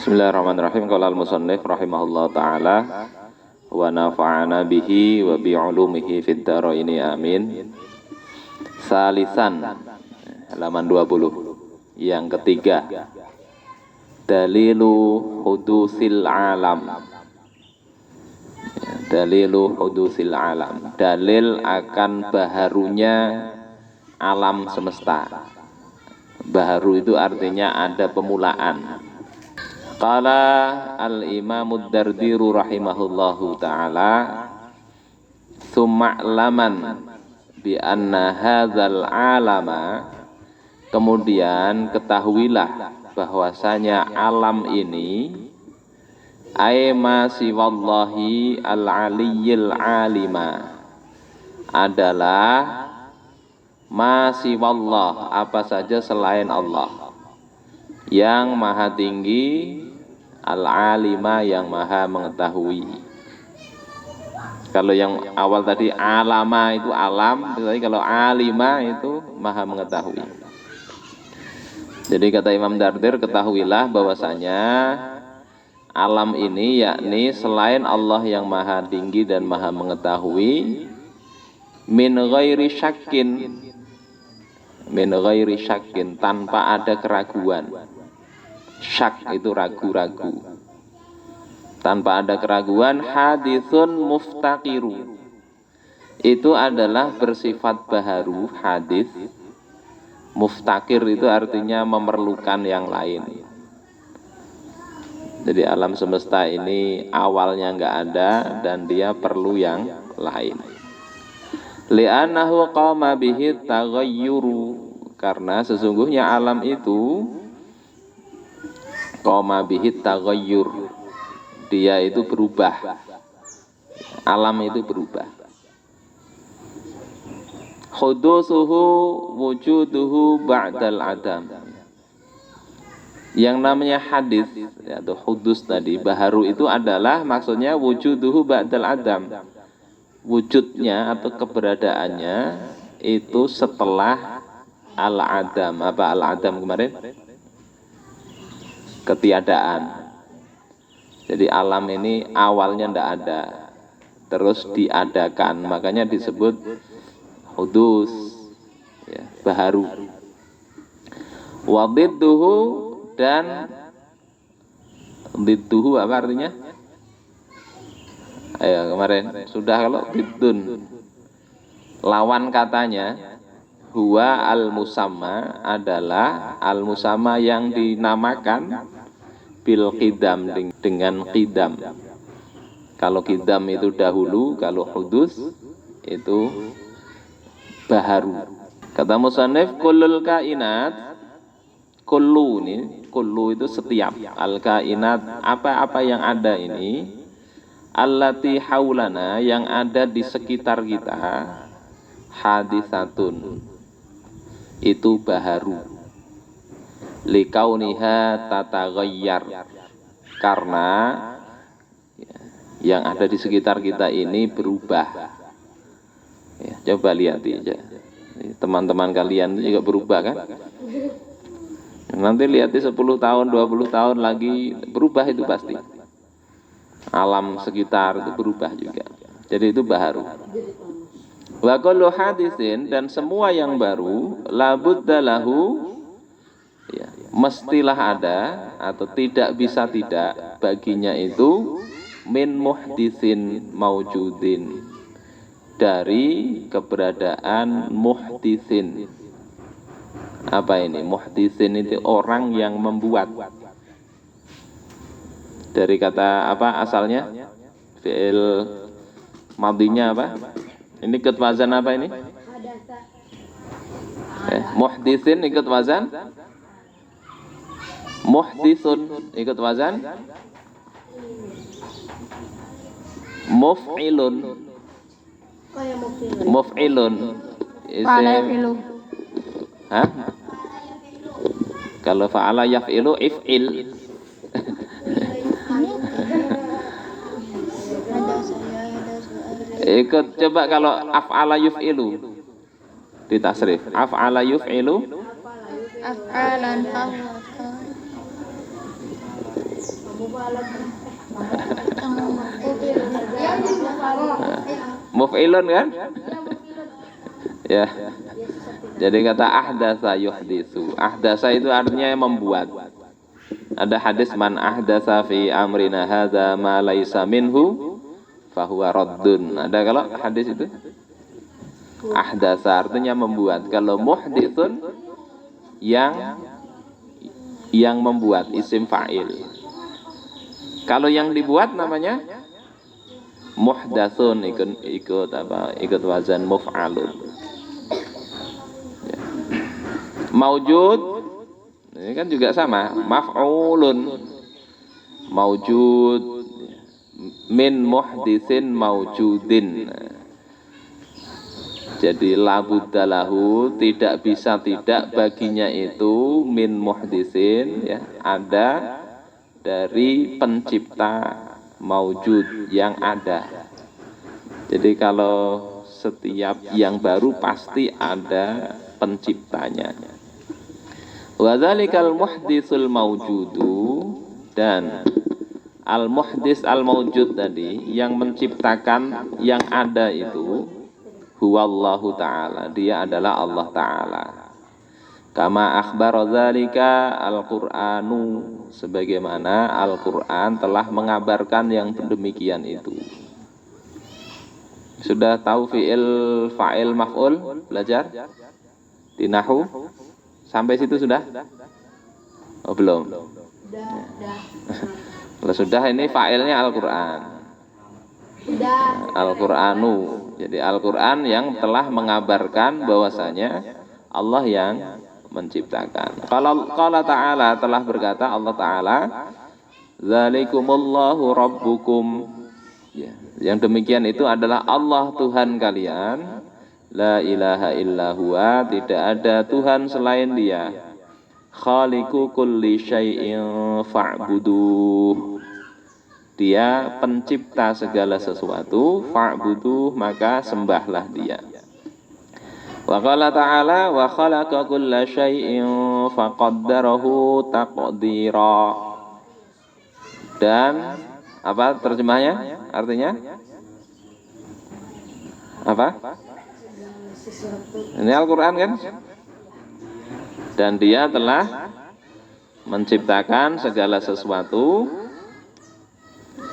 Bismillahirrahmanirrahim. Qala al-musannif rahimahullah ta'ala wa nafa'ana bihi wa bi'ulumihi fid dharaini amin. Salisan halaman 20. Yang ketiga, dalilu hudusil alam. Dalilu hudusil alam. Dalil akan baharunya alam semesta. Baharu itu artinya ada pemulaan. Qala al-Imamud Dardiru rahimahullahu ta'ala Tsuma'laman bi anna hadzal alama, kemudian ketahuilah bahwasanya alam ini aima siwallahi al-aliyyil alima adalah ma siwallah, apa saja selain Allah yang maha tinggi, al-alima yang maha mengetahui. Kalau yang awal tadi alama itu alam, tapi kalau alima itu maha mengetahui. Jadi kata Imam Dardir, ketahuilah bahwasanya alam ini yakni selain Allah yang maha tinggi dan maha mengetahui, min ghairi syakkin, tanpa ada keraguan. Syak itu ragu-ragu, tanpa ada keraguan. Haditsun muftaqiru, itu adalah bersifat baharu. Hadis muftakir itu artinya memerlukan yang lain. Jadi alam semesta ini awalnya enggak ada dan dia perlu yang lain. Li'annahu qama bihi taghayyuru, karena sesungguhnya alam itu qama bihi taghayyur, dia itu berubah. Alam itu berubah. Hudusuhu wujuduhu ba'dal adam. Yang namanya hadis atau hudus tadi, baharu itu adalah maksudnya wujuduhu ba'dal adam. Wujudnya atau keberadaannya itu setelah al-adam. Apa al-adam kemarin? Ketiadaan. Jadi alam ini awalnya tidak ada, terus diadakan, makanya disebut hudus, ya, baharu. Wadidduhu, dan didduhu apa artinya? Ayo kemarin sudah, kalau diddun lawan katanya. Huwa al-musamma, adalah al-musamma yang dinamakan bil qidam, dengan qidam. Kalau qidam itu dahulu, kalau hudus itu baharu. Kata musannif, kullul kainat, kullu ini, kullu itu setiap, al kainat apa-apa yang ada ini, allati haulana yang ada di sekitar kita, hadisatun itu baharu, likauniha tataghayyar, karena yang ada di sekitar kita ini berubah. Ya, coba lihat aja, teman-teman kalian juga berubah kan? Nanti lihat di 10 tahun, 20 tahun lagi berubah itu pasti. Alam sekitar itu berubah juga. Jadi itu baharu. Wa kullu hadisin, dan semua yang baru, labudda lahu, ya, mestilah ada atau tidak bisa tidak baginya itu, min muhdisin maujudin, dari keberadaan muhdisin. Apa ini? Muhdisin itu orang yang membuat. Dari kata apa asalnya? Fi'il madinya apa? Ini ikut wazan apa ini? Muhdisin ikut wazan? Muhdisun ikut wazan? Muf'ilun. Muf'ilun. Hah? Kalau fa'ala yaf'ilu if'il. Ikut coba kalau af'ala yuf'ilu ditasrif. Af'ala yuf'ilu af'alan Muf'ilun kan? Ya. Jadi kata ahdatsa yuhditsu. Ahdatsa itu artinya membuat. Ada hadis man ahdatsa fi amrina hadza ma laisa minhu fahuwa raddun. Ada kalau hadis itu? Ahdatsa artinya membuat. Kalau muhditsun yang membuat, isim fa'il. Kalau yang dibuat namanya muhdatsun, ikut wazan muf'alun. Ya. Maujud ini kan juga sama, maf'ulun. Maujud min muhditsin maujudin. Jadi la buddalahu, tidak bisa tidak baginya itu min muhditsin, ya, ada dari pencipta maujud yang ada. Jadi kalau setiap yang baru pasti ada penciptanya. Wa dzalikal muhditsul maujudu, dan al muhdits al maujud tadi yang menciptakan yang ada itu huwallahu ta'ala, dia adalah Allah ta'ala. Kama akhbara dzalika al-Qur'anu, sebagaimana Al-Qur'an telah mengabarkan yang demikian itu. Sudah tahu fi'il, fa'il, maf'ul belajar di nahwu? Sampai situ sudah? Oh belum? Kalau sudah, ini fa'ilnya Al-Qur'an. Al-Qur'anu. Jadi Al-Qur'an yang telah mengabarkan bahwasanya Allah yang menciptakan. Kalau Allah Ta'ala telah berkata, Allah Ta'ala, dzalikumullahu rabbukum, ya, yang demikian itu adalah Allah Tuhan kalian, la ilaha illa huwa, tidak ada Tuhan selain Dia, khaliqu kulli syai'in fa'buduh, Dia pencipta segala sesuatu, fa'buduh, maka sembahlah Dia. Wa qala ta'ala wa khalaqa kulla syai'in faqaddarahu taqdira. Dan apa terjemahnya? Artinya apa? Ini Al-Qur'an kan? Dan Dia telah menciptakan segala sesuatu,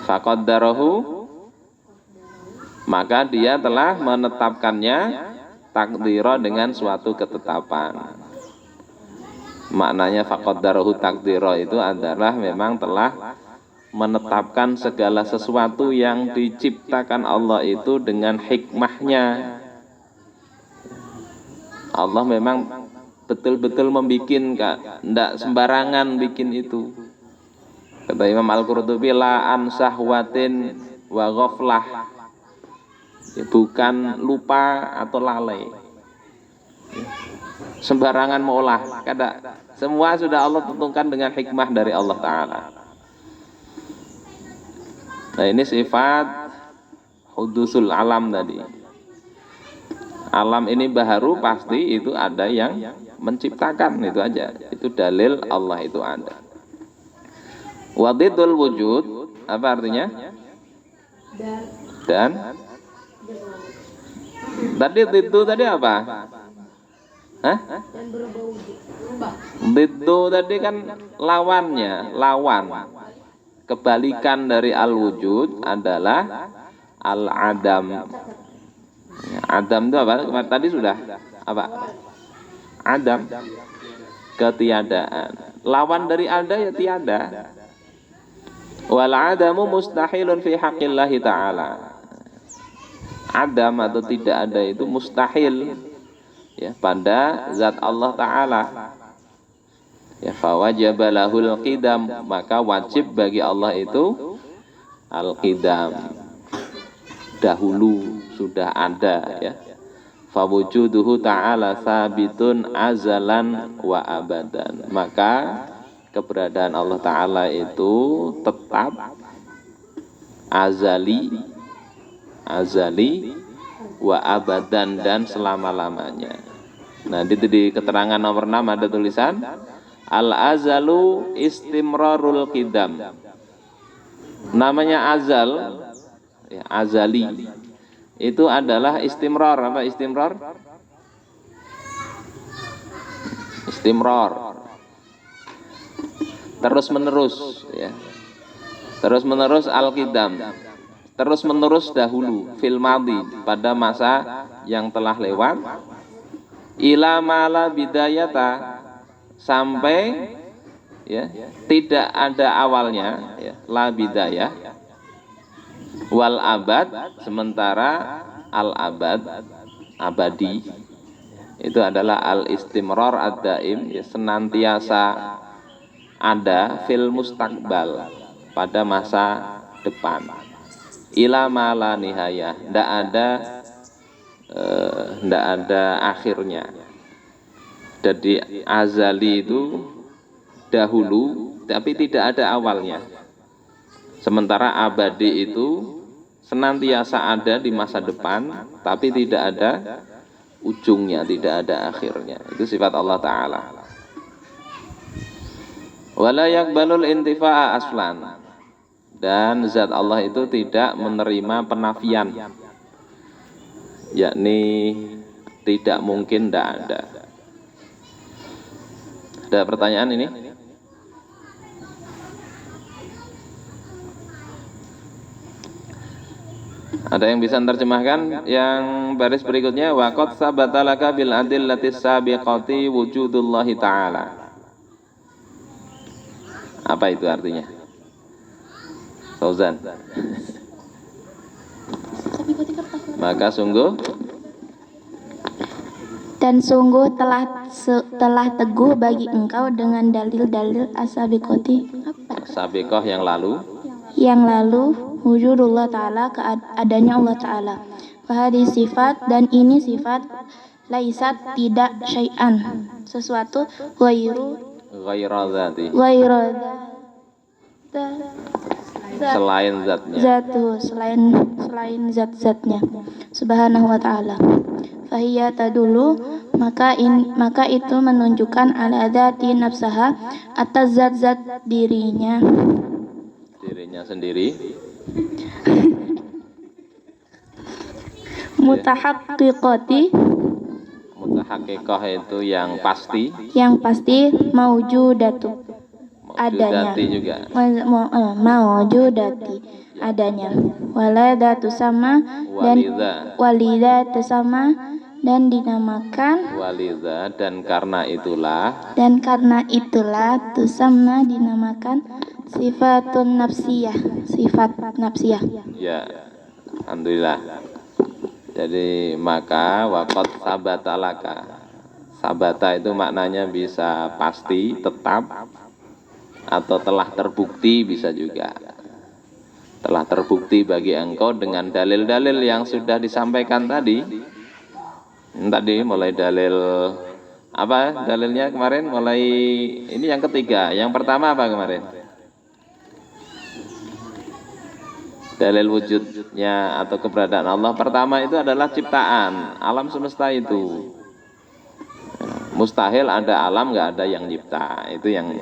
faqaddarahu, maka Dia telah menetapkannya, takdira, dengan suatu ketetapan. Maknanya faqaddarahu takdira itu adalah memang telah menetapkan segala sesuatu yang diciptakan Allah itu dengan hikmahnya. Allah memang betul-betul membikin, tidak sembarangan bikin itu. Kata Imam Al-Qurtubi, la an sahwatin wa ghaflah, bukan lupa atau lalai, sembarangan mengolah, kada. Semua sudah Allah tentukan dengan hikmah dari Allah Ta'ala. Nah ini sifat hudusul alam tadi. Alam ini baharu, pasti itu ada yang menciptakan, itu aja. Itu dalil Allah itu ada. Wadidul wujud, apa artinya? Dan tadi itu tadi apa? Hah? Itu tadi kan lawannya, lawan. Kebalikan dari al-wujud adalah al-adam. Adam itu apa? Tadi sudah apa? Adam, ketiadaan. Lawan dari ada ya tiada. Wal adamu mustahilun fi haqqillahi ta'ala. Adam atau tidak ada itu mustahil, ya, pada zat Allah Ta'ala. Ya, fawajaba lahul qidam, maka wajib bagi Allah itu al-qidam, dahulu sudah ada, ya. Fawujuduhu ta'ala sabitun azalan wa abadan, maka keberadaan Allah Ta'ala itu tetap azali wa abadan, dan selama-lamanya. Nah di keterangan nomor 6 ada tulisan al-azalu istimrarul qidam. Namanya azal, ya, azali. Itu adalah istimrar. Apa istimrar? Istimrar. Terus menerus, ya. Terus menerus al-qidam. Terus menerus dahulu fil madhi, pada masa yang telah lewat, ila mala bidayata, sampai ya tidak ada awalnya, ya, la bidayah, wal abad, sementara al abad, abadi, itu adalah al istimrar ad-daim, ya, senantiasa ada fil mustaqbal, pada masa depan, ila mala nihayah, ndak ada akhirnya. Jadi azali itu dahulu tapi tidak ada awalnya, sementara abadi itu senantiasa ada di masa depan tapi tidak ada ujungnya, tidak ada akhirnya. Itu sifat Allah Ta'ala. Wala yakbalul intifa'a aslan, dan zat Allah itu tidak menerima penafian, yakni tidak mungkin, tidak ada. Ada pertanyaan ini? Ada yang bisa menerjemahkan yang baris berikutnya? Waqad sabatalaka bil adillatis sabiqati wujudullahi ta'ala. Apa itu artinya? Fauzan. Maka sungguh dan sungguh telah teguh bagi engkau dengan dalil-dalil as-sabiqati, sabiqah yang lalu, wujudullah ta'ala, keadanya Allah ta'ala, wahadi sifat, dan ini sifat, laisat tidak syai'an, sesuatu, ghaira dzati, selain zatnya, selain zat-zatnya subhanahu wa ta'ala. Fahiyya tadulu, maka itu menunjukkan ala dzati nafsaha, atas zat-zat dirinya sendiri, mutahaqqiqah itu yang pasti, maujudatu adanya, maujudati adanya, waladatu sama, dan walidatu sama, dan dinamakan walidha, dan karena itulah tusamma, dinamakan sifatun nafsiyah, sifat nafsiyah. Ya, alhamdulillah. Jadi maka waqad sabatalaka, sabata itu maknanya bisa pasti, tetap, atau telah terbukti, bisa juga. Telah terbukti bagi engkau dengan dalil-dalil yang sudah disampaikan tadi. Tadi mulai dalil apa? Dalilnya kemarin mulai ini yang ketiga. Yang pertama apa kemarin? Dalil wujudnya atau keberadaan Allah pertama itu adalah ciptaan alam semesta itu. Mustahil ada alam nggak ada yang nyipta. Itu yang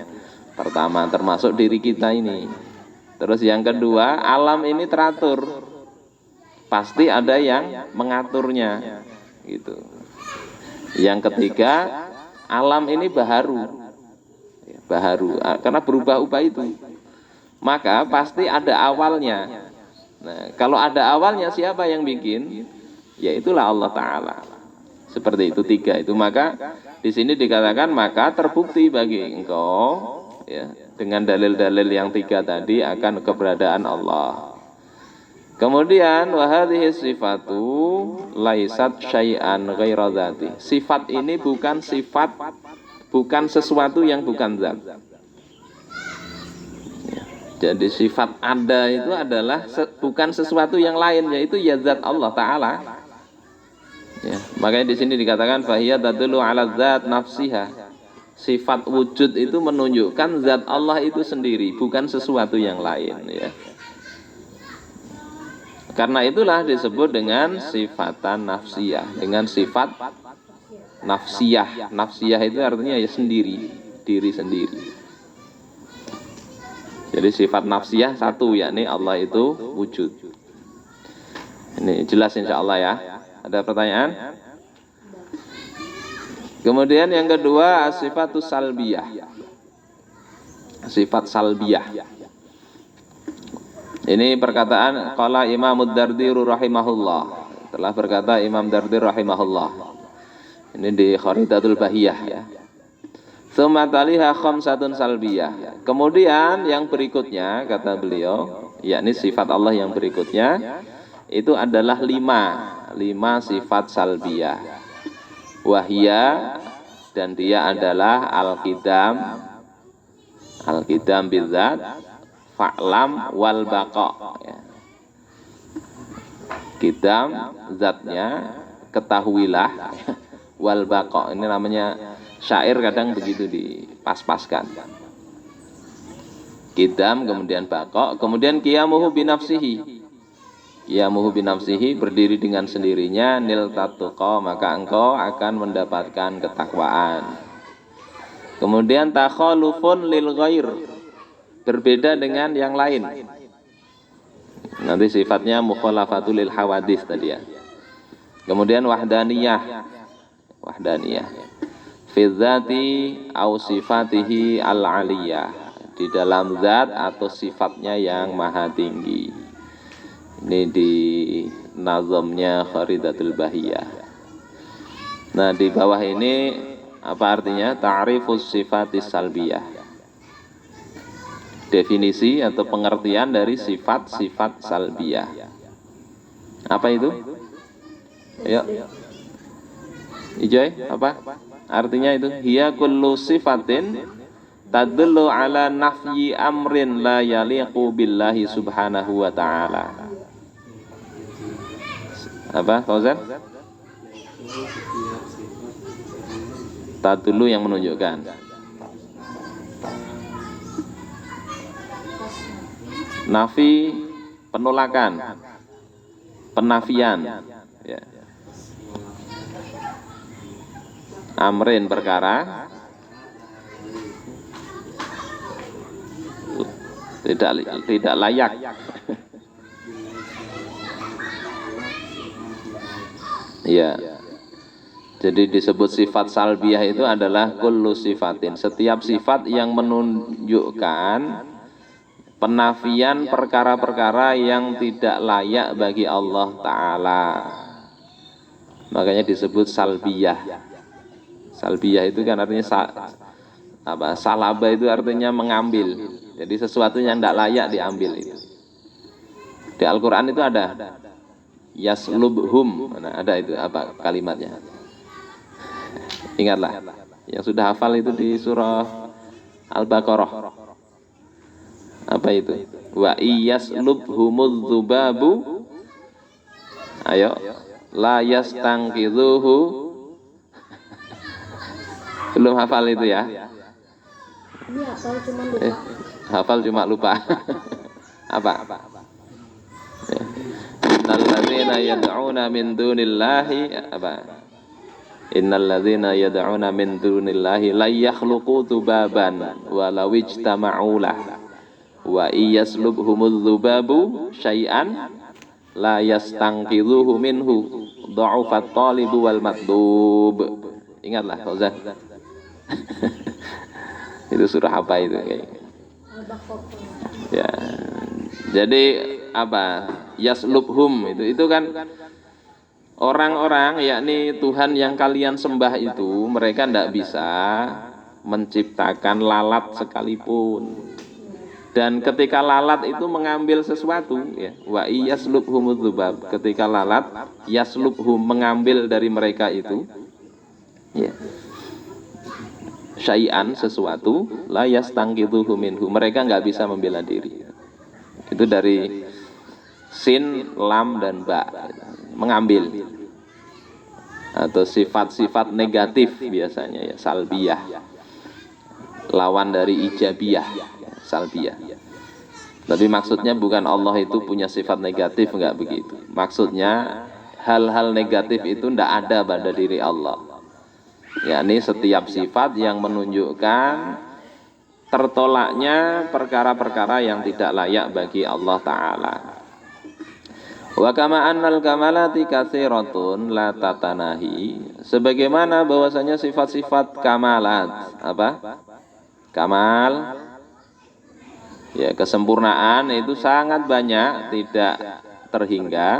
pertama, termasuk diri kita ini. Terus yang kedua, alam ini teratur, pasti ada yang mengaturnya, gitu. Yang ketiga, alam ini baharu, karena berubah-ubah itu, maka pasti ada awalnya. Nah, kalau ada awalnya siapa yang bikin? Ya itulah Allah Ta'ala. Seperti itu, tiga itu. Maka di sini dikatakan maka terbukti bagi engkau, ya, dengan dalil-dalil yang tiga tadi akan keberadaan Allah. Kemudian wahadhihi sifatu laisat syai'an ghaira dzati. Sifat ini bukan sesuatu yang bukan zat. Jadi sifat ada itu adalah bukan sesuatu yang lain, yaitu ya zat Allah Ta'ala. Ya, makanya di sini dikatakan fahiyya tadullu ala zat nafsiha. Sifat wujud itu menunjukkan zat Allah itu sendiri, bukan sesuatu yang lain, ya. Karena itulah disebut dengan sifatan nafsiyah, dengan sifat nafsiyah. Nafsiyah itu artinya ya sendiri, diri sendiri. Jadi sifat nafsiyah satu, yakni Allah itu wujud. Ini jelas insya Allah ya. Ada pertanyaan? Kemudian yang kedua sifatus salbiyah. Sifat salbiyah. Ini perkataan qala Imam Ad-Dardir rahimahullah. Telah berkata Imam Dardir rahimahullah. Ini di Kharidatul Bahiyah ya. Tsumma taliha khamsatun salbiyah. Kemudian yang berikutnya kata beliau, yakni sifat Allah yang berikutnya itu adalah lima sifat salbiyah. Wahia, dan dia adalah al-qidam bidzat, fa'lam wal baqa ya. Qidam zatnya, ketahuilah, wal baqa. Ini namanya syair kadang begitu dipas-paskan. Qidam kemudian baqa, kemudian qiyamuhu binafsihi. Qiyamuhu binafsihi, berdiri dengan sendirinya, nil tatuqa, maka engkau akan mendapatkan ketakwaan. Kemudian takhalufun lil ghair, berbeda dengan yang lain. Nanti sifatnya mukhalafatul lil hawadis tadi ya. Kemudian wahdaniyah. Fi dzati au sifatihi al-aliyah, di dalam zat atau sifatnya yang maha tinggi. Ini di nazamnya Kharidatul Bahiyah. Nah, di bawah ini apa artinya? Ta'rifus sifatis salbiyah. Definisi atau pengertian dari sifat-sifat salbiyah. Apa itu? Ayo. Ijoy, apa? Artinya itu hiya kullu sifatin tadullu ala nafyi amrin la yaliqu billahi subhanahu wa ta'ala. Apa Fauzan? Tadullu yang menunjukkan. Nafi, penolakan, penafian ya. Amrin, perkara, tidak layak. Ya. Jadi disebut sifat salbiyah itu adalah kullu sifatin, setiap sifat yang menunjukkan penafian perkara-perkara yang tidak layak bagi Allah Ta'ala. Makanya disebut salbiyah. Salbiyah itu kan artinya salaba itu artinya mengambil. Jadi sesuatu yang tidak layak diambil itu. Di Al-Quran itu ada yaslubhum, ada itu apa kalimatnya? Ingatlah, yang sudah hafal itu di surah Al-Baqarah. Apa itu? Wa iyaslubhumudz dzubabu, ayo, la yastanqidhuhu. Belum hafal itu ya? Ini hafal cuma lupa. Apa? Innal ladzina yad'una min dunillahi apa? Innal ladzina yad'una min dunillahi la yakhluqu dzubaban wa law ijtama'u lah wa iyaslubhumudz dzubabu syai'an la yastanqidhuhu minhu dha'ufat talibu wal matlub. Ingatlah Fauzan. Itu surah apa itu kayaknya? Ya. Jadi apa? Yaslubhum itu kan orang-orang, yakni Tuhan yang kalian sembah itu, mereka tidak bisa menciptakan lalat sekalipun. Dan ketika lalat itu mengambil sesuatu, ya, wa yaslubhumudz dzubab, ketika lalat yaslubhum mengambil dari mereka itu, ya, syai'an sesuatu, la yastanqidhuhu minhu, mereka nggak bisa membela diri. Itu dari sin, lam dan ba, mengambil. Atau sifat-sifat negatif biasanya ya, salbiyah. Lawan dari ijabiyah, salbiyah. Tapi maksudnya bukan Allah itu punya sifat negatif, enggak begitu. Maksudnya hal-hal negatif itu tidak ada pada diri Allah. Yakni setiap sifat yang menunjukkan tertolaknya perkara-perkara yang tidak layak bagi Allah Ta'ala. Wa kama annal kamalati katsiratun la tatanahi, sebagaimana bahwasanya sifat-sifat kamalat, apa? Kamal, ya kesempurnaan itu sangat banyak, tidak terhingga.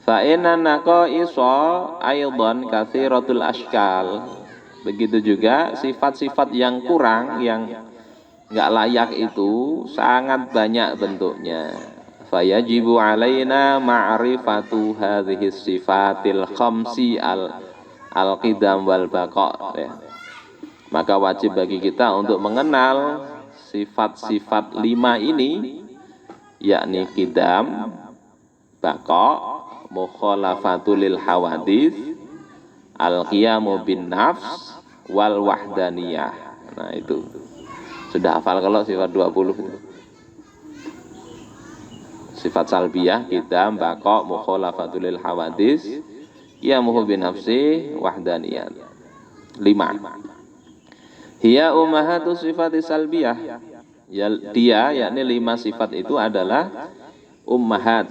Fa inna naqaisa aidan katsiratul ashkal, begitu juga sifat-sifat yang kurang, yang enggak layak itu sangat banyak bentuknya. Fayajibu alaina ma'rifatu hadhihi sifatil khamsi al-qidam wal baqa, ya. Maka wajib bagi kita untuk mengenal sifat-sifat 5 ini, yakni qidam, baqa, mukhalafatul lil hawadits, al-qiyamu bin nafs, wal wahdaniyah. Nah itu sudah hafal kalau sifat 20 itu. Sifat salbiyah, qidam, baqa, mukhalafatul lil hawadits, qiyamuhu bin nafsi, wahdaniyah. 5. Hiya ummahatu sifati salbiyah. Ya, dia yakni 5 sifat itu adalah ummahat.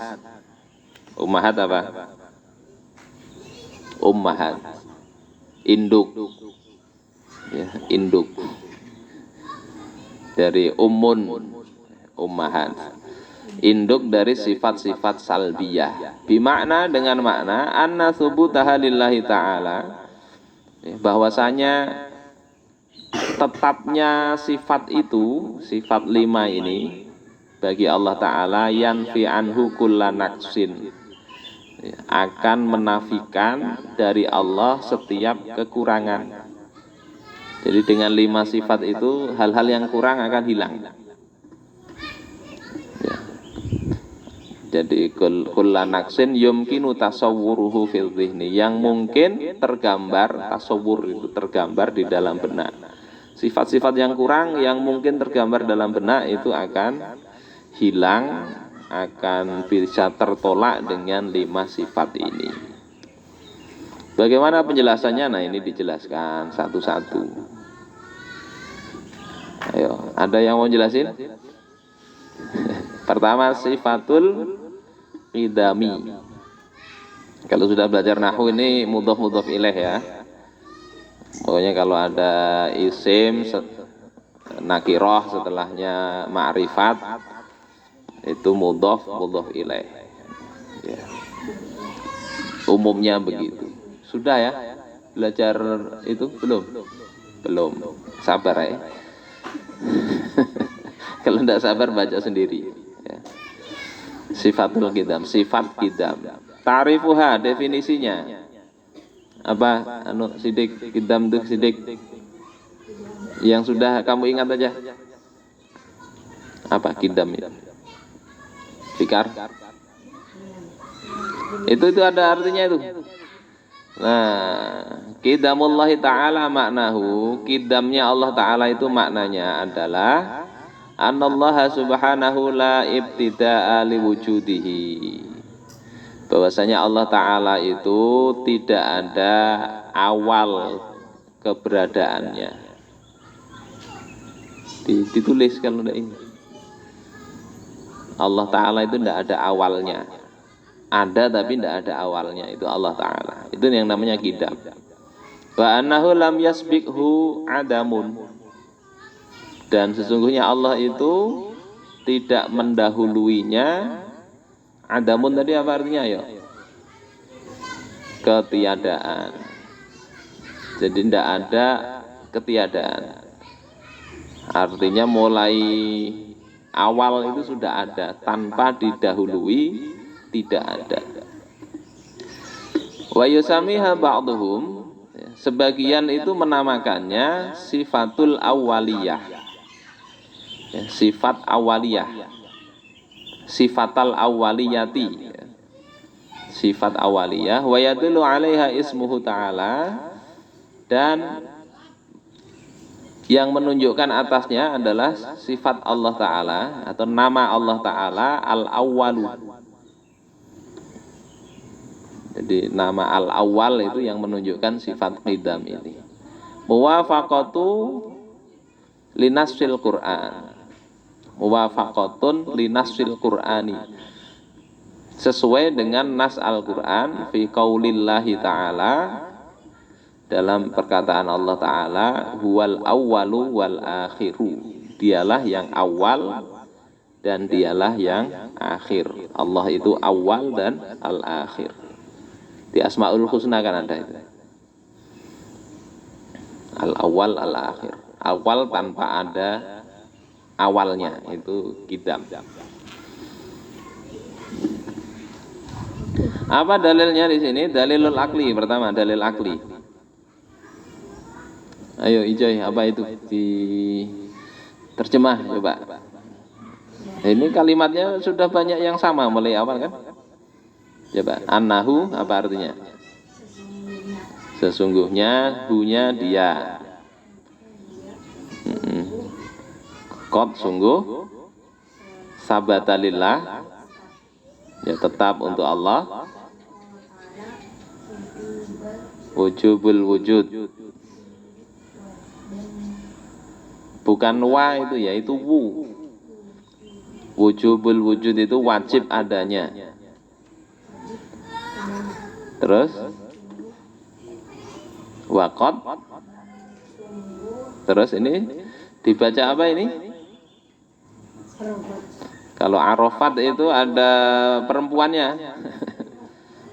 Ummahat apa? Ummahat, induk, ya, induk dari ummahat, induk dari sifat-sifat salbiyah. Bimakna, dengan makna anna subutaha lillahi ta'ala, bahwasanya tetapnya sifat itu, sifat 5 ini bagi Allah Ta'ala, yanfi anhu kulla naqsin, akan menafikan dari Allah setiap kekurangan. Jadi dengan 5 sifat itu hal-hal yang kurang akan hilang. Ya. Jadi kulla naqsin yumkinu tasawwuruhu fil dhihni, yang mungkin tergambar, tasawwur itu tergambar di dalam benak. Sifat-sifat yang kurang yang mungkin tergambar dalam benak itu akan hilang, akan bisa tertolak dengan 5 sifat ini. Bagaimana penjelasannya? Nah ini dijelaskan satu-satu. Ayo, ada yang mau jelasin? Pertama, sifatul qidami. Kalau sudah belajar nahwu ini mudhof ilaih ya. Pokoknya kalau ada isim nakirah setelahnya ma'rifat, itu mudhof ilaih. Ya. Umumnya begitu. Sudah ya? Belajar itu belum. Sabar ya. Kalau tidak sabar baca sendiri. Ya. Sifatul qidam, sifat qidam. Ta'rifuha, definisinya. Apa? Sidik qidam tuh sidik. Yang sudah kamu ingat aja. Apa qidam itu? Fikar. Itu ada artinya itu. Nah, qidamullahi ta'ala maknahu, qidamnya Allah Ta'ala itu maknanya adalah anallaha subhanahu la ibtida'a liwujudihi, bahwasanya Allah Ta'ala itu tidak ada awal keberadaannya. Ditulis kalau tidak ini, Allah Ta'ala itu tidak ada awalnya. Ada tapi tidak ada awalnya, itu Allah Ta'ala. Itu yang namanya qidam. Wa annahu lam yasbiqhu adamun, dan sesungguhnya Allah itu tidak mendahuluinya. Adamun tadi apa artinya ya? Ketiadaan. Jadi tidak ada ketiadaan. Artinya mulai awal itu sudah ada, tanpa didahului tidak ada. Wa yusamiha ba'dhum, sebagian itu menamakannya sifatul awaliyah. Ya, sifat awaliyah. Sifatal awaliyati. Sifat awaliyah wa yadullu 'alaiha ismuhu ta'ala, dan yang menunjukkan atasnya adalah sifat Allah Ta'ala atau nama Allah Ta'ala al-awwalu. Jadi nama al-awwal itu yang menunjukkan sifat qidam ini. Muwafaqatu linasfil Qur'an. Muwafaqatun linasfil Qur'ani. Sesuai dengan nas Al-Qur'an fi qaulillahi ta'ala, dalam perkataan Allah Ta'ala, huwal awwalu wal akhiru. Dialah yang awal dan dialah yang akhir. Allah itu awal dan al-akhir. Di Asmaul Husna kan ada itu. Al-awwal al-akhir. Awal tanpa ada awalnya, itu qidam. Apa dalilnya di sini? Dalilul akli. Pertama, dalil akli. Ayo Ijoy, apa itu? Di terjemah coba. Ini kalimatnya sudah banyak yang sama mulai awal kan? Coba, annahu apa artinya? Sesungguhnya, hunya dia. Qad sungguh, sabatalillah ya tetap untuk Allah, wujubul wujud, bukan wa itu ya, itu wu. Wujubul wujud itu wajib adanya. Terus waqad, terus ini dibaca apa ini? Kalau arafat itu ada perempuannya.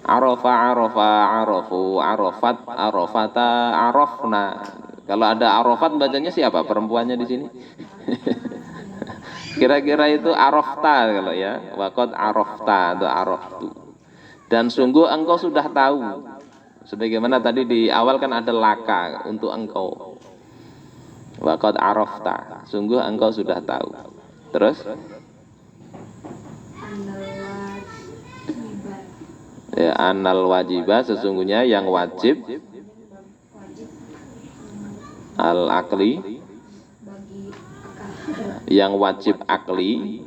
Arafa, arafa, arafu, arafat, arafata, arafna. Kalau ada arafat bacanya siapa perempuannya di sini? Kira-kira itu arafta kalau ya. Waqad arafta atau araftu. Dan sungguh engkau sudah tahu. Sebagaimana tadi di awal kan ada laka untuk engkau. Waqad arafta, sungguh engkau sudah tahu. Terus ya, anal wajibah, sesungguhnya yang wajib, al akli, yang wajib akli,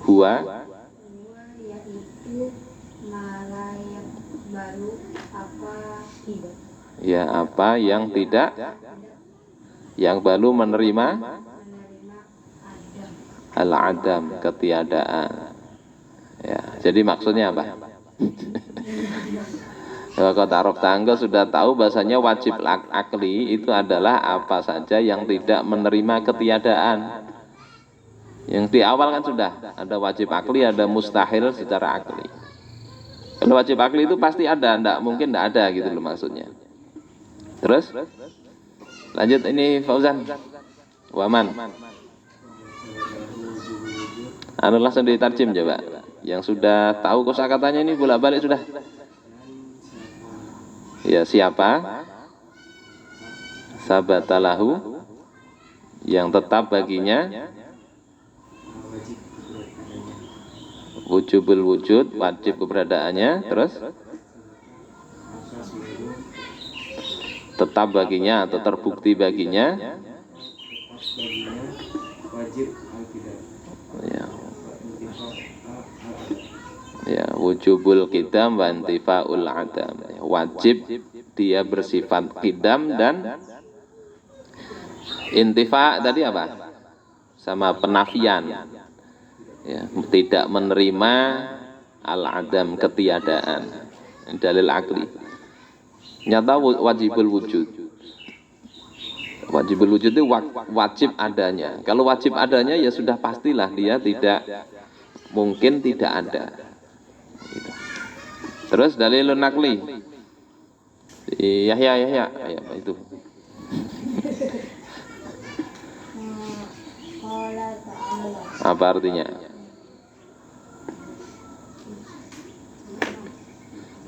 huwa ya apa yang tidak, yang baru menerima al-adam, ketiadaan. Ya, jadi maksudnya apa? Kalau ta'aruf tangga sudah tahu bahasanya wajib akli itu adalah apa saja yang tidak menerima ketiadaan. Yang di awal kan sudah ada wajib akli, ada mustahil secara akli. Kalau wajib akli itu pasti ada, enggak mungkin enggak ada gitu loh maksudnya. Terus lanjut ini Fauzan. Waman. Anu langsung ditarjim coba. Yang sudah tahu kosakatanya ini bolak-balik sudah. Ya, siapa? Sabatalahu, yang tetap baginya wujubul wujud, wajib keberadaannya. Terus tetap baginya atau terbukti baginya ya, wujubul qidam wa intifaul adam. Wajib dia bersifat qidam dan intifa tadi apa? Sama penafian. Ya, tidak menerima al-adam, ketiadaan. Dalil akli. Nyata wajibul wujud. Wajibul wujud itu wajib adanya. Kalau wajib adanya ya sudah pastilah dia tidak mungkin tidak ada. Gitu. Terus dalilun nakli. Yahya itu. Apa artinya?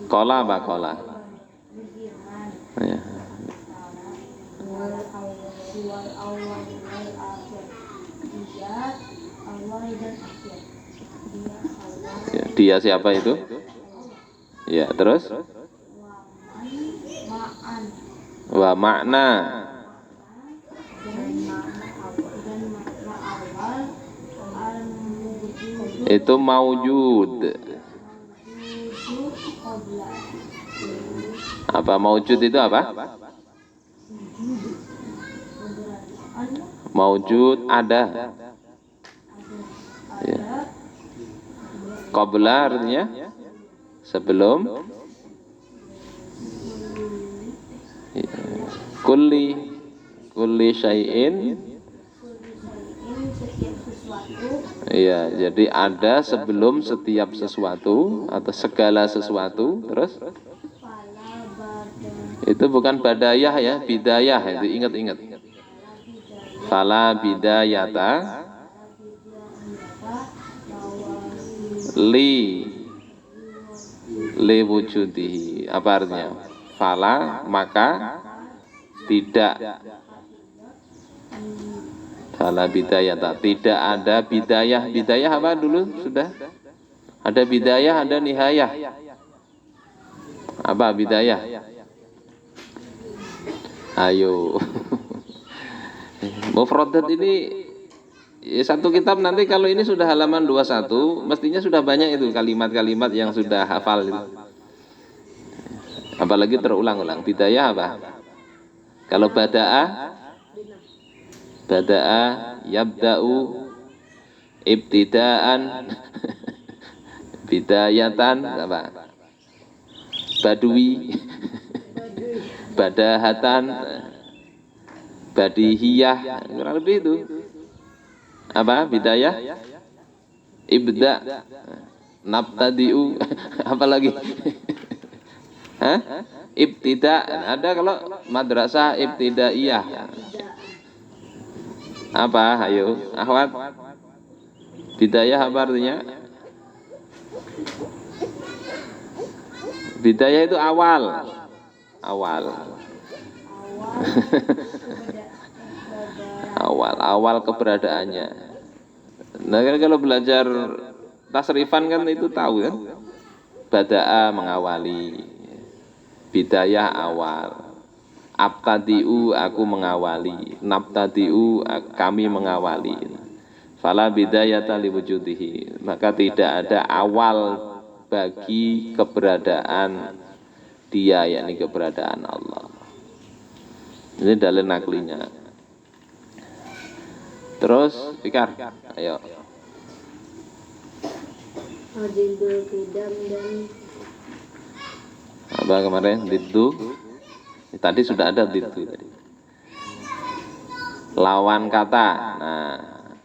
Qala apa qala? Ya. Ya, dia siapa itu? Ya, terus? Wa makna. Itu maujud. Apa maujud itu apa? Maujud ada. Ya. Qabla artinya sebelum. Ya. Kulli syai'in. Iya, jadi ada sebelum setiap sesuatu atau segala sesuatu. Terus itu bukan badayah ya, bidayah itu ingat-ingat. Fala bidayata li wujudihi. Apa artinya? Fala maka tidak. Fala bidayata, tidak ada bidayah. Bidayah apa dulu sudah? Ada bidayah, ada nihayah. Apa bidayah? Ayo. Mufradat ini satu kitab nanti kalau ini sudah halaman 21, mestinya sudah banyak itu kalimat-kalimat yang sudah hafal itu. Apalagi terulang-ulang. Bidayah apa? Kalau bada'a yabda'u ibtidaan bidayatan apa? Badui badahatan badihiyah, kurang lebih itu. Apa bidayah? Ibda nabtadi'u apalagi? Hah? Ibtida ada kalau madrasah ibtidaiyah. Apa? Ayo, akhwat. Bidayah apa artinya? Bidayah itu awal. Awal keberadaannya. Nah, kalau belajar tasrifan kan itu tahu kan? Bada'a mengawali. Bidayah awal. Abtadi'u aku mengawali. Nabtadi'u kami mengawali. Fala bidayata liwujudihi. Maka tidak ada awal bagi keberadaan dia, yakni keberadaan Allah. Ini dalil naklinya. Terus Fikar, ayo. Adidul kidam dan Apa kemarin? Diddu. Tadi sudah ada diddu tadi. Lawan kata. Nah,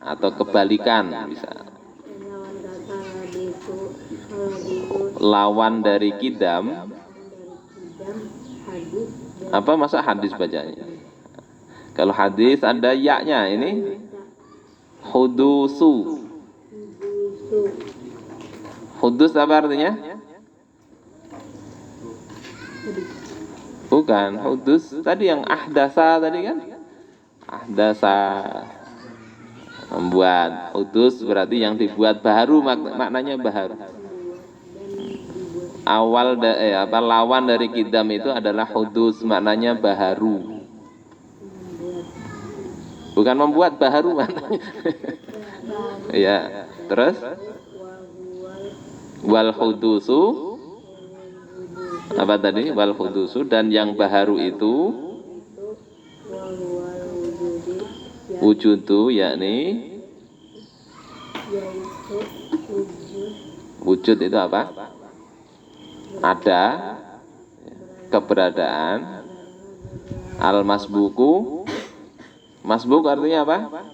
atau kebalikan bisa. lawan kata hadisu Lawan dari kidam. kidam hadis Apa masa hadis bacanya? Kalau hadis ada ya-nya ini hudusu. hudusu Hudus apa artinya? Bukan, hudus tadi yang ahdasa tadi kan? Ahdasa membuat. Hudus berarti yang dibuat baru, maknanya baru. Lawan dari kidam itu adalah hudus, maknanya baharu. Bukan membuat, baharu maknanya. Ya, terus wal hudusu apa tadi? Wal hudusu, dan yang baharu itu wujudu, yakni yaitu wujud itu apa? Ada keberadaan. Al masbuku, masbuk artinya apa?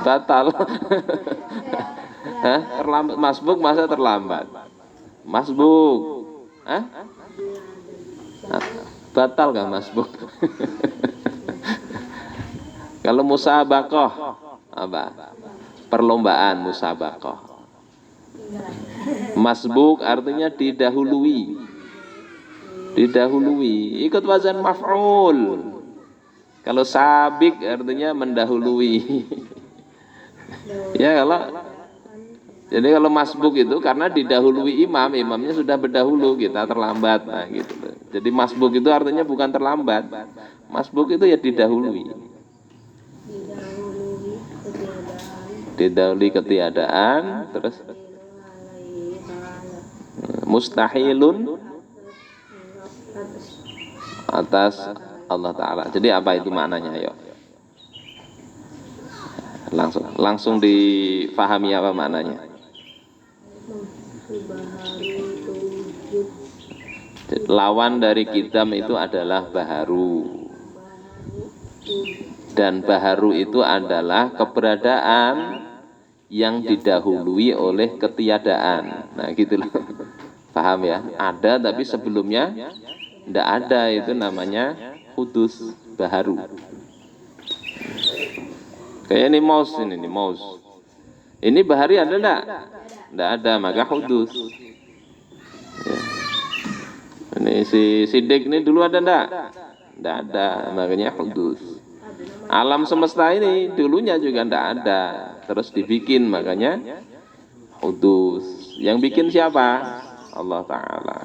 Batal. Hah? Terlambat. Masbuk masa terlambat? Masbuk. Hah? Batal gak masbuk? Kalau musabaqah apa? Perlombaan musabaqah. Masbuk artinya didahului. Didahului, ikut wazan maf'ul. Kalau sabik artinya mendahului. Ya, jadi kalau masbuk itu karena didahului imam, imamnya sudah berdahulu, kita terlambat. Nah, gitu. Jadi masbuk itu artinya bukan terlambat. Masbuk itu ya didahului. Didahului ketiadaan, terus mustahilun atas Allah Ta'ala. Jadi apa itu maknanya? Ayo. Langsung difahami apa maknanya. Baharu wujud. Lawan dari kidam itu adalah baharu. Dan baharu itu adalah keberadaan yang didahului oleh ketiadaan. Nah gitu loh. Paham ya? Ada tapi sebelumnya tidak ada, itu namanya hudus, baharu. Kayak ini mouse ini mouse. Ini bahari ada enggak? Enggak ada, maka hudus. Ya. Ini si sidik ini dulu ada enggak? Enggak ada, makanya hudus. Alam semesta ini dulunya juga enggak ada, terus dibikin, makanya hudus. Yang bikin siapa? Allah Ta'ala.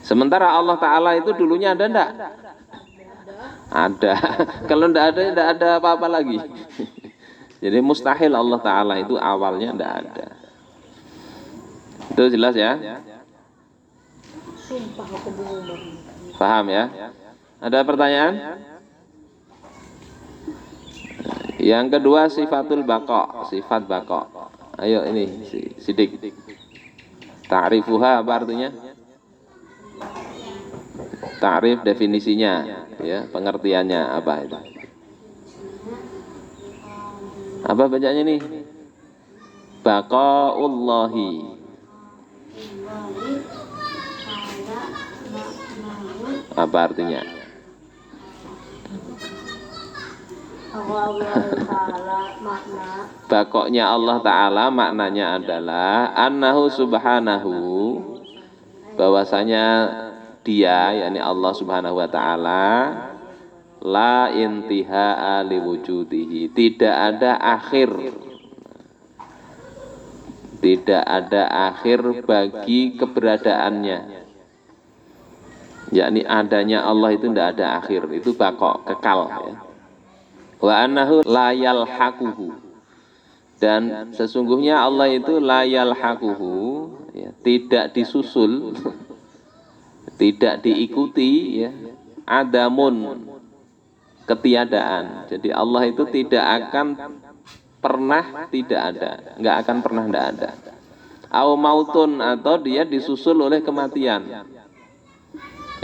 Sementara Allah Ta'ala itu dulunya ada enggak? Ada. Kalau enggak ada apa-apa lagi. Jadi mustahil Allah Ta'ala itu awalnya enggak ada. Itu jelas ya? Sumpah aku bingung. Paham ya? Ada pertanyaan? Yang kedua sifatul baqa, sifat baqa. Ayo ini sidik. Ta'rifuha apa artinya? Ta'rif definisinya, ya, pengertiannya apa itu? Apa bacanya nih? Baqaullahi. Apa artinya? Allah Ta'ala makna. Bakoknya Allah Ta'ala maknanya adalah annahu subhanahu, bahwasanya dia, yakni Allah Subhanahu wa Ta'ala, la intiha'a liwujudihi, tidak ada akhir, tidak ada akhir bagi keberadaannya, yakni adanya Allah itu tidak ada akhir, itu bakok, kekal ya. Wa annahu la yalhaquhu, dan sesungguhnya Allah itu la yalhaquhu, ya, tidak disusul, tidak diikuti, ya, adamun, ketiadaan. Jadi Allah itu tidak akan pernah tidak ada, nggak akan pernah tidak ada. Au mautun, atau dia disusul oleh kematian.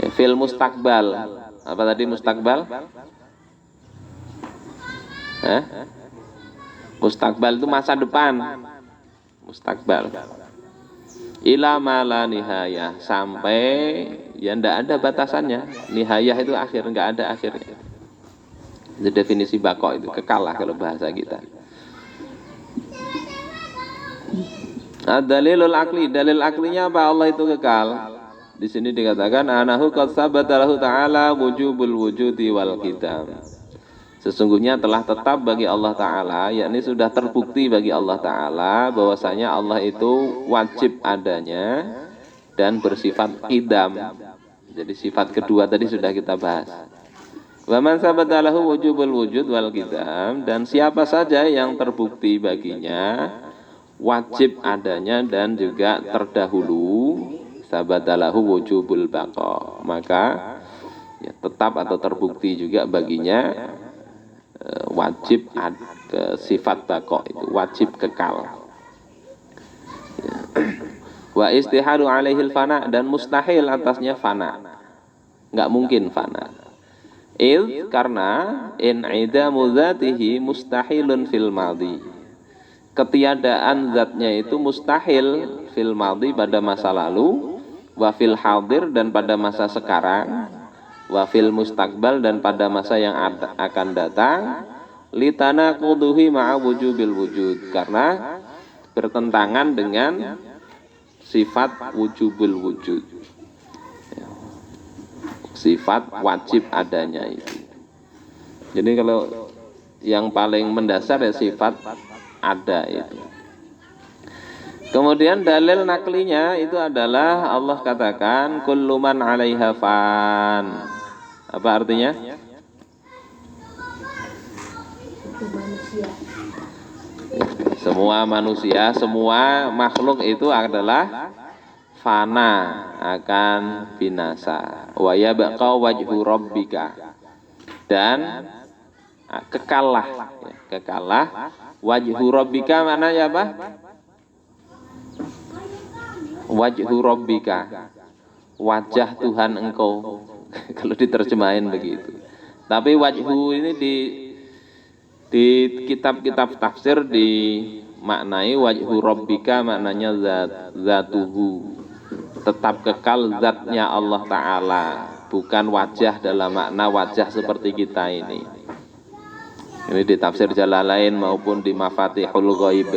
Ya, fil mustakbal. Apa tadi mustakbal? Mustakbal itu masa depan. Mustakbal. Ila mala nihayah, sampai ya ndak ada batasannya. Nihayah itu akhir, nggak ada akhirnya. Itu definisi bako, itu kekal lah kalau bahasa kita. Dalilul akli, dalil aklinya apa Allah itu kekal? Di sini dikatakan anahu qad sabata lahu ta'ala wujubul wujudi wal qidam. Sesungguhnya telah tetap bagi Allah Ta'ala, yakni sudah terbukti bagi Allah Ta'ala bahwasanya Allah itu wajib adanya dan bersifat qidam. Jadi sifat kedua tadi sudah kita bahas. Wa man sabata lahu wujubul wujud wal qidam, dan siapa saja yang terbukti baginya wajib adanya dan juga terdahulu, sabata lahu wujubul baqa, maka ya, tetap atau terbukti juga baginya wajib sifat bako, itu wajib kekal. Wa istihalu alaihil fana, dan mustahil atasnya fana, nggak mungkin fana. Karena in'idamu dzatihi mustahilun fil madhi, ketiadaan zatnya itu mustahil fil madhi, pada masa lalu, wa fil hadir, dan pada masa sekarang, wa fil mustakbal, dan pada masa yang akan datang, litanaquduhi ma'a wujubil wujud, karena bertentangan dengan sifat wujubul wujud, sifat wajib adanya itu. Jadi kalau yang paling mendasar ya sifat ada itu. Kemudian dalil naklinya itu adalah Allah katakan kullu man 'alaiha fan. Apa artinya? Semua manusia, semua makhluk itu adalah fana, akan binasa. Wa yabqa wajhu rabbika, dan kekalah, ya, kekalah. Wajhu rabbika maknanya apa? Wajhu rabbika, wajah Tuhan engkau. Kalau diterjemahin begitu. Tapi wajhu ini di kitab-kitab tafsir dimaknai wajhu rabbika maknanya zatuhu, tetap kekal zatnya Allah Ta'ala, bukan wajah dalam makna wajah seperti kita ini. Ini di tafsir Jalalain maupun di Mafatihul Ghaib.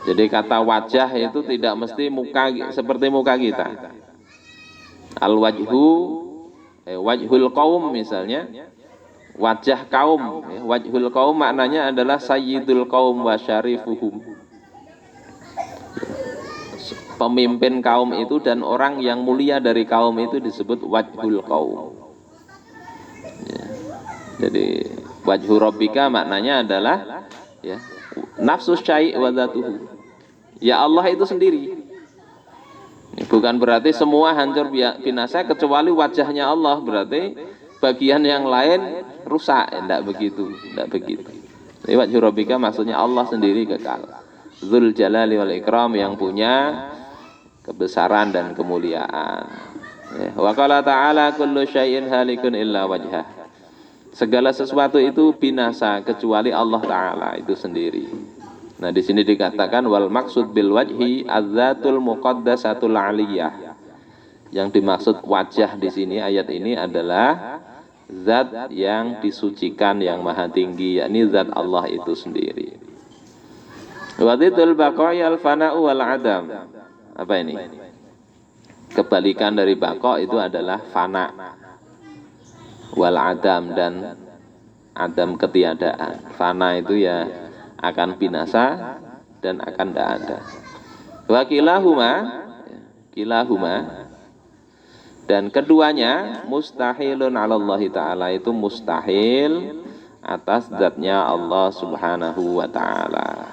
Jadi kata wajah itu tidak mesti muka seperti muka kita. Al-wajhu, wajhul qaum misalnya, wajah kaum. Wajhul qaum maknanya adalah sayyidul qaum wa syarifuhum, pemimpin kaum itu dan orang yang mulia dari kaum itu disebut wajhul qaum. Ya. Jadi wajhu rabbika maknanya adalah ya, nafsu syai' wa dzatuhu. Ya Allah itu sendiri. Bukan berarti semua hancur binasa kecuali wajahnya Allah, berarti bagian yang lain rusak. Tidak begitu, tidak begitu. Jadi wajhu rabbika maksudnya Allah sendiri kekal. Dzul jalali wal ikram, yang punya kebesaran dan kemuliaan. Wa qala ta'ala kullu syai'in halikun illa wajhah. Segala sesuatu itu binasa kecuali Allah Ta'ala itu sendiri. Nah, di sini dikatakan wal maksud bil wajhi adzatul muqaddasatul aliyah. Yang dimaksud wajah di sini ayat ini adalah zat yang disucikan yang maha tinggi, yakni zat Allah itu sendiri. Wadidul baqai al fana'u wal adam. Apa ini? Kebalikan dari baqa itu adalah fana, wal adam dan adam ketiadaan. Fana itu ya akan binasa dan akan tidak ada. Wa kilahuma dan keduanya mustahilun 'alallahi ta'ala, itu mustahil atas zatnya Allah Subhanahu wa ta'ala.